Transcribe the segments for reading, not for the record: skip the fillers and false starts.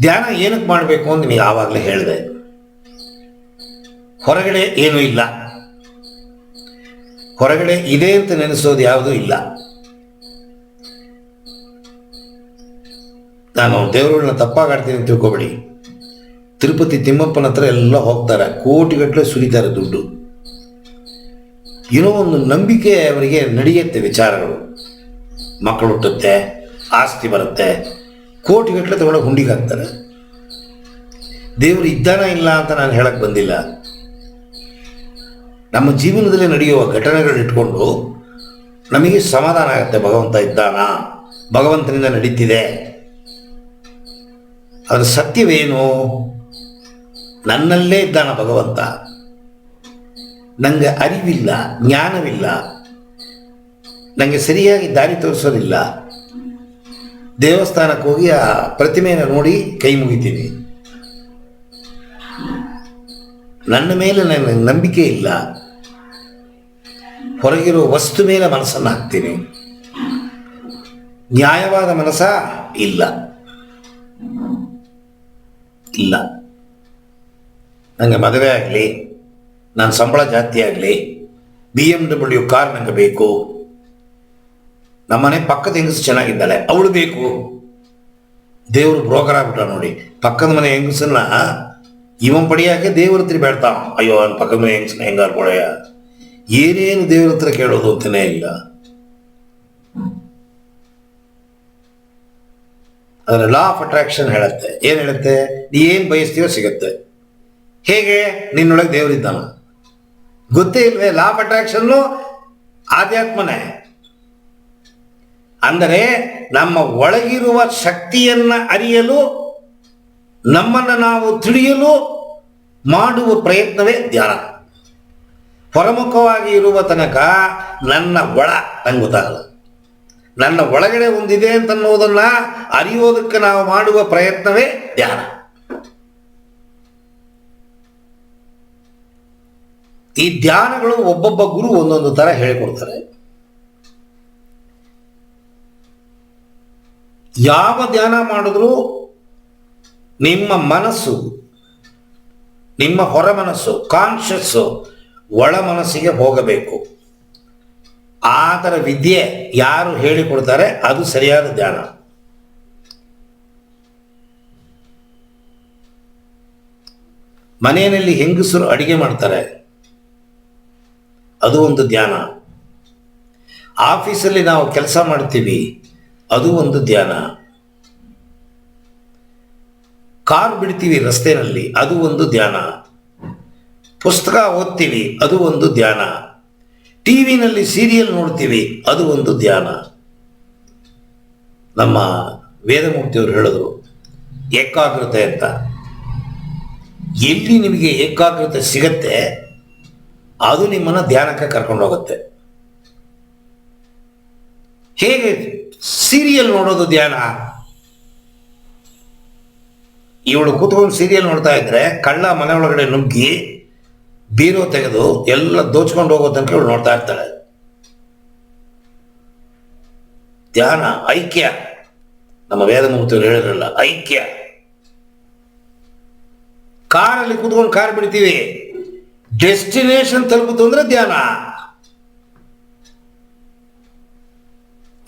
ಧ್ಯಾನ ಏನಕ್ಕೆ ಮಾಡಬೇಕು ಅಂತ ನೀವು ಆವಾಗಲೇ ಹೇಳಿದೆ. ಹೊರಗಡೆ ಏನೂ ಇಲ್ಲ, ಹೊರಗಡೆ ಇದೆ ಅಂತ ನೆನೆಸೋದು ಯಾವುದೂ ಇಲ್ಲ. ನಾನು ದೇವರುಗಳನ್ನ ತಪ್ಪಾಗಾಡ್ತೀನಿ ಅಂತ ತಿಳ್ಕೊಬೇಡಿ. ತಿರುಪತಿ ತಿಮ್ಮಪ್ಪನ ಹತ್ರ ಎಲ್ಲ ಹೋಗ್ತಾರೆ, ಕೋಟಿಗಟ್ಟಲೆ ಸುರಿತಾರೆ ದುಡ್ಡು. ಏನೋ ಒಂದು ನಂಬಿಕೆ ಅವರಿಗೆ ನಡೆಯುತ್ತೆ, ವಿಚಾರಗಳು. ಮಕ್ಕಳು ಹುಟ್ಟುತ್ತೆ, ಆಸ್ತಿ ಬರುತ್ತೆ, ಕೋಟಿಗಟ್ಟಲೆ ತಗೊಂಡೋಗಿ ಹುಂಡಿಗೆ ಹಾಕ್ತಾರೆ. ದೇವರು ಇದ್ದಾನ ಇಲ್ಲ ಅಂತ ನಾನು ಹೇಳಕ್ಕೆ ಬಂದಿಲ್ಲ. ನಮ್ಮ ಜೀವನದಲ್ಲಿ ನಡೆಯುವ ಘಟನೆಗಳಿಟ್ಕೊಂಡು ನಮಗೆ ಸಮಾಧಾನ ಆಗುತ್ತೆ. ಭಗವಂತ ಇದ್ದಾನ, ಭಗವಂತನಿಂದ ನಡೀತಿದೆ. ಅದರ ಸತ್ಯವೇನು? ನನ್ನಲ್ಲೇ ಇದ್ದಾನ ಭಗವಂತ. ನನಗೆ ಅರಿವಿಲ್ಲ, ಜ್ಞಾನವಿಲ್ಲ, ನನಗೆ ಸರಿಯಾಗಿ ದಾರಿ ತೋರಿಸೋದಿಲ್ಲ. ದೇವಸ್ಥಾನಕ್ಕೆ ಹೋಗಿ ಆ ಪ್ರತಿಮೆಯನ್ನು ನೋಡಿ ಕೈ ಮುಗಿತೀನಿ. ನನ್ನ ಮೇಲೆ ನನಗೆ ನಂಬಿಕೆ ಇಲ್ಲ. ಹೊರಗಿರೋ ವಸ್ತು ಮೇಲೆ ಮನಸ್ಸನ್ನು ಹಾಕ್ತೀನಿ. ನ್ಯಾಯವಾದ ಮನಸ್ಸ ಇಲ್ಲ. ನನಗೆ ಮದುವೆ ಆಗಲಿ, ನನ್ನ ಸಂಬಳ ಜಾಸ್ತಿ ಆಗಲಿ, BMW ಕಾರ್ ನನಗೆ ಬೇಕು, ನಮ್ಮನೆ ಪಕ್ಕದ ಹೆಂಗಸು ಚೆನ್ನಾಗಿದ್ದಾಳೆ ಅವಳು ಬೇಕು. ದೇವರು ಬ್ರೋಕರ್ ಆಗ್ಬಿಟ್ಟ ನೋಡಿ. ಪಕ್ಕದ ಮನೆ ಹೆಂಗಸನ್ನ ಇವನ್ ಪಡಿಯಾಕೆ ದೇವ್ರ ಹತ್ರ ಬೇಡ್ತಾವ. ಅಯ್ಯೋ ನನ್ನ ಪಕ್ಕದ ಮನೆ ಹೆಂಗಸನ್ನ ಹೆಂಗಾರು ಪಡೆಯ. ಏನೇನು ದೇವ್ರ ಹತ್ರ ಕೇಳೋದು ಅಂತಲೇ ಇಲ್ಲ. ಅದರ ಲಾ ಆಫ್ ಅಟ್ರಾಕ್ಷನ್ ಹೇಳುತ್ತೆ. ಏನು ಹೇಳುತ್ತೆ? ನೀ ಏನು ಬಯಸ್ತೀವೋ ಸಿಗುತ್ತೆ. ಹೇಗೆ? ನಿನ್ನೊಳಗೆ ದೇವರಿದ್ದಾನ. ಗೊತ್ತೇ ಇಲ್ವೇ? ಲಾ ಆಫ್ ಅಟ್ರಾಕ್ಷನ್ನು ಆಧ್ಯಾತ್ಮನೇ. ಅಂದರೆ ನಮ್ಮ ಒಳಗಿರುವ ಶಕ್ತಿಯನ್ನು ಅರಿಯಲು, ನಮ್ಮನ್ನು ನಾವು ತಿಳಿಯಲು ಮಾಡುವ ಪ್ರಯತ್ನವೇ ಧ್ಯಾನ. ಹೊರಮುಖವಾಗಿ ಇರುವ ತನಕ ನನ್ನ ಒಳ ನಂಗೆ ಗೊತ್ತಾಗಲ್ಲ. ನನ್ನ ಒಳಗಡೆ ಒಂದಿದೆ ಅಂತನ್ನೋದನ್ನು ಅರಿಯೋದಕ್ಕೆ ನಾವು ಮಾಡುವ ಪ್ರಯತ್ನವೇ ಧ್ಯಾನ. ಈ ಧ್ಯಾನಗಳು ಒಬ್ಬೊಬ್ಬ ಗುರು ಒಂದೊಂದು ಥರ ಹೇಳಿಕೊಡ್ತಾರೆ. ಯಾವ ಧ್ಯಾನ ಮಾಡಿದ್ರೂ ನಿಮ್ಮ ಮನಸ್ಸು, ನಿಮ್ಮ ಹೊರ ಮನಸ್ಸು, ಕಾನ್ಷಿಯಸ್ಸು ಒಳ ಮನಸ್ಸಿಗೆ ಹೋಗಬೇಕು. ಆ ಥರ ವಿದ್ಯೆ ಯಾರು ಹೇಳಿಕೊಡ್ತಾರೆ ಅದು ಸರಿಯಾದ ಧ್ಯಾನ. ಮನೆಯಲ್ಲಿ ಹೆಂಗಸರು ಅಡಿಗೆ ಮಾಡ್ತಾರೆ, ಅದು ಒಂದು ಧ್ಯಾನ. ಆಫೀಸಲ್ಲಿ ನಾವು ಕೆಲಸ ಮಾಡ್ತೀವಿ, ಅದು ಒಂದು ಧ್ಯಾನ. ಕಾರ್ ಬಿಡ್ತೀವಿ ರಸ್ತೆಯಲ್ಲಿ, ಅದು ಒಂದು ಧ್ಯಾನ. ಪುಸ್ತಕ ಓದ್ತೀವಿ, ಅದು ಒಂದು ಧ್ಯಾನ. ಟಿವಿನಲ್ಲಿ ಸೀರಿಯಲ್ ನೋಡ್ತೀವಿ, ಅದು ಒಂದು ಧ್ಯಾನ. ನಮ್ಮ ವೇದಮೂರ್ತಿಯವರು ಹೇಳಿದ್ರು ಏಕಾಗ್ರತೆ ಅಂತ. ಎಲ್ಲಿ ನಿಮಗೆ ಏಕಾಗ್ರತೆ ಸಿಗತ್ತೆ ಅದು ನಿಮ್ಮನ್ನು ಧ್ಯಾನಕ್ಕೆ ಕರ್ಕೊಂಡು ಹೋಗುತ್ತೆ. ಹೇಗೆ ಸೀರಿಯಲ್ ನೋಡೋದು ಧ್ಯಾನ? ಇವಳು ಕೂತ್ಕೊಂಡು ಸೀರಿಯಲ್ ನೋಡ್ತಾ ಇದ್ರೆ ಕಳ್ಳ ಮನೆ ಒಳಗಡೆ ನುಗ್ಗಿ ಬೀರೋ ತೆಗೆದು ಎಲ್ಲ ದೋಚ್ಕೊಂಡು ಹೋಗೋ ತನಕ ಇವಳು ನೋಡ್ತಾ ಇರ್ತಾಳೆ. ಧ್ಯಾನ ಐಕ್ಯ. ನಮ್ಮ ವೇದಮೂರ್ತಿಯವರು ಹೇಳಿದ್ರಲ್ಲ, ಐಕ್ಯ. ಕಾರಲ್ಲಿ ಕೂತ್ಕೊಂಡು ಕಾರ್ ಬಿಡ್ತೀವಿ, ಡೆಸ್ಟಿನೇಷನ್ ತಲುಪಿತು ಅಂದ್ರೆ ಧ್ಯಾನ.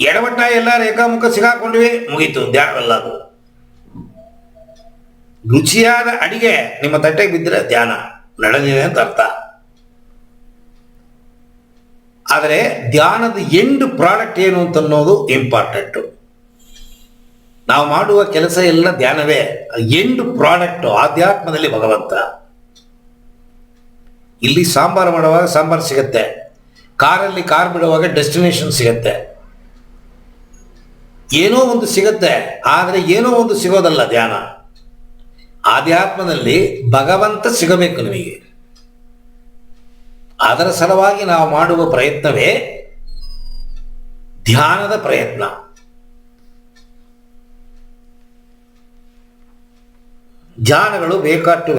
ಎಡವಟ್ಟ ಎಲ್ಲ ರೇಖಾಮುಖ ಸಿಗಾಕೊಂಡಿವಿ, ಮುಗೀತು, ಧ್ಯಾನವಲ್ಲ ಅದು. ರುಚಿಯಾದ ಅಡಿಗೆ ನಿಮ್ಮ ತಟ್ಟೆಗೆ ಬಿದ್ದರೆ ಧ್ಯಾನ ನಡೆದಿದೆ ಅಂತ ಅರ್ಥ. ಆದರೆ ಧ್ಯಾನದ ಎಂಡ್ ಪ್ರಾಡಕ್ಟ್ ಏನು ಅಂತ ಅನ್ನೋದು ಇಂಪಾರ್ಟೆಂಟು. ನಾವು ಮಾಡುವ ಕೆಲಸ ಎಲ್ಲ ಧ್ಯಾನವೇ. ಎಂಡ್ ಪ್ರಾಡಕ್ಟು ಆಧ್ಯಾತ್ಮದಲ್ಲಿ ಭಗವಂತ. ಇಲ್ಲಿ ಸಾಂಬಾರು ಮಾಡುವಾಗ ಸಾಂಬಾರು ಸಿಗತ್ತೆ, ಕಾರಲ್ಲಿ ಕಾರ್ ಬಿಡುವಾಗ ಡೆಸ್ಟಿನೇಷನ್ ಸಿಗತ್ತೆ. ಏನೋ ಒಂದು ಸಿಗತ್ತೆ, ಆದರೆ ಏನೋ ಒಂದು ಸಿಗೋದಲ್ಲ ಧ್ಯಾನ. ಆಧ್ಯಾತ್ಮದಲ್ಲಿ ಭಗವಂತ ಸಿಗಬೇಕು ನಿಮಗೆ. ಅದರ ಸಲುವಾಗಿ ನಾವು ಮಾಡುವ ಪ್ರಯತ್ನವೇ ಧ್ಯಾನದ ಪ್ರಯತ್ನ. ಧ್ಯಾನಗಳು ಬೇಕಾಟ್ಟು